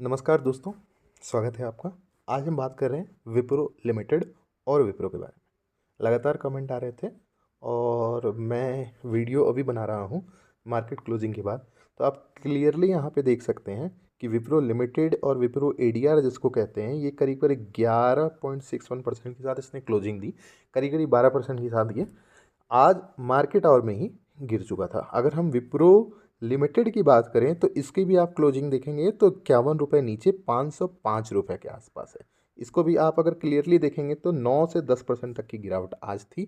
नमस्कार दोस्तों, स्वागत है आपका। आज हम बात कर रहे हैं विप्रो लिमिटेड और विप्रो के बारे में। लगातार कमेंट आ रहे थे और मैं वीडियो अभी बना रहा हूँ मार्केट क्लोजिंग के बाद। तो आप क्लियरली यहाँ पे देख सकते हैं कि विप्रो लिमिटेड और विप्रो एडीआर जिसको कहते हैं, ये करीब करीब 11.61% के साथ इसने क्लोजिंग दी। करीब करीब 12% के साथ ये आज मार्केट आवर में ही गिर चुका था। अगर हम विप्रो लिमिटेड की बात करें तो इसकी भी आप क्लोजिंग देखेंगे तो 51 रुपये नीचे 505 रुपये के आसपास है। इसको भी आप अगर क्लियरली देखेंगे तो 9 से 10% तक की गिरावट आज थी।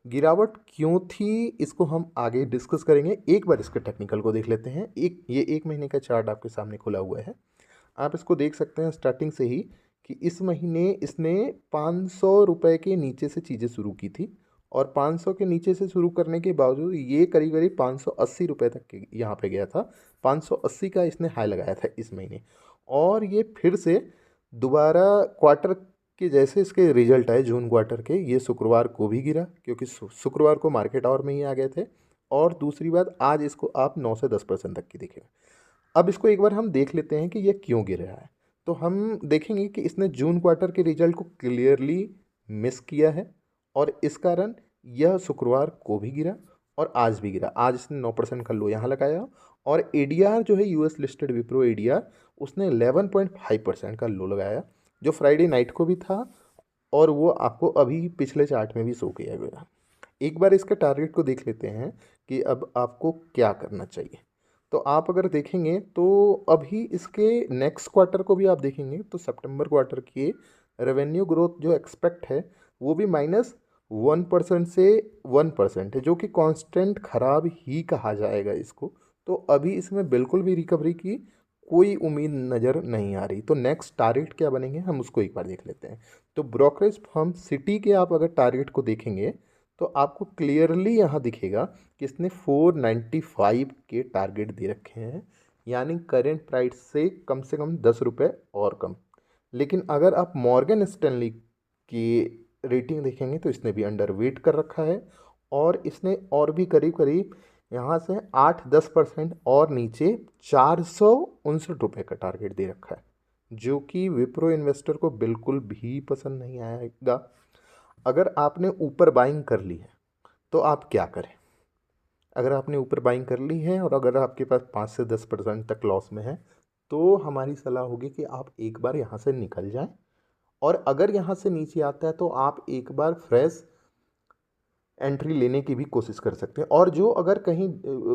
गिरावट क्यों थी इसको हम आगे डिस्कस करेंगे। एक बार इसके टेक्निकल को देख लेते हैं। ये 1 महीने का चार्ट आपके सामने खुला हुआ है। आप इसको देख सकते हैं स्टार्टिंग से ही कि इस महीने इसने 500 रुपये के नीचे से चीज़ें शुरू की थी और 500 के नीचे से शुरू करने के बावजूद ये करीब करीब 580 रुपये तक के यहाँ पे गया था। 580 का इसने हाई लगाया था इस महीने और ये फिर से दोबारा क्वार्टर के जैसे इसके रिजल्ट आए जून क्वार्टर के, ये शुक्रवार को भी गिरा क्योंकि शुक्रवार को मार्केट आवर में ही आ गए थे। और दूसरी बात, आज इसको आप 9 से 10% तक की देखेंगे। अब इसको एक बार हम देख लेते हैं कि ये क्यों गिर रहा है। तो हम देखेंगे कि इसने जून क्वार्टर के रिजल्ट को क्लियरली मिस किया है और इस कारण यह शुक्रवार को भी गिरा और आज भी गिरा। आज इसने 9% का लो यहाँ लगाया और एडीआर जो है यूएस लिस्टेड विप्रो एडीआर, उसने 11.5% का लो लगाया जो फ्राइडे नाइट को भी था और वो आपको अभी पिछले चार्ट में भी शो किया गया। एक बार इसके टारगेट को देख लेते हैं कि अब आपको क्या करना चाहिए। तो आप अगर देखेंगे तो अभी इसके नेक्स्ट क्वार्टर को भी आप देखेंगे तो सितंबर क्वार्टर के रेवेन्यू ग्रोथ जो एक्सपेक्ट है वो भी -1% से 1% है, जो कि कांस्टेंट खराब ही कहा जाएगा इसको। तो अभी इसमें बिल्कुल भी रिकवरी की कोई उम्मीद नज़र नहीं आ रही। तो नेक्स्ट टारगेट क्या बनेंगे हम उसको एक बार देख लेते हैं। तो ब्रोकरेज फर्म सिटी के आप अगर टारगेट को देखेंगे तो आपको क्लियरली यहाँ दिखेगा कि इसने 495 के टारगेट दे रखे हैं, यानी करेंट प्राइस से कम 10 रुपये और कम। लेकिन अगर आप मॉर्गन स्टैनली की रेटिंग देखेंगे तो इसने भी अंडर वेट कर रखा है और इसने और भी करीब करीब यहाँ से 8-10% और नीचे 459 रुपये का टारगेट दे रखा है, जो कि विप्रो इन्वेस्टर को बिल्कुल भी पसंद नहीं आएगा। अगर आपने ऊपर बाइंग कर ली है तो आप क्या करें। अगर आपने ऊपर बाइंग कर ली है और अगर आपके पास 5 से 10% तक लॉस में है तो हमारी सलाह होगी कि आप एक बार यहाँ से निकल जाएं और अगर यहाँ से नीचे आता है तो आप एक बार फ्रेश एंट्री लेने की भी कोशिश कर सकते हैं। और जो अगर कहीं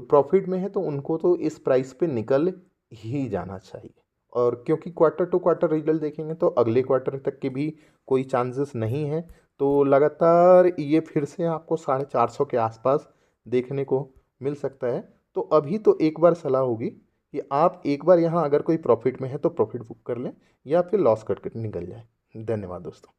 प्रॉफिट में है तो उनको तो इस प्राइस पे निकल ही जाना चाहिए। और क्योंकि क्वार्टर टू क्वार्टर रिजल्ट देखेंगे तो अगले क्वार्टर तक के भी कोई चांसेस नहीं है। तो लगातार ये फिर से आपको 450 के आसपास देखने को मिल सकता है। तो अभी तो एक बार सलाह होगी कि आप एक बार यहाँ अगर कोई प्रॉफिट में है तो प्रॉफिट बुक कर लें या फिर लॉस करके निकल जाए। धन्यवाद दोस्तों।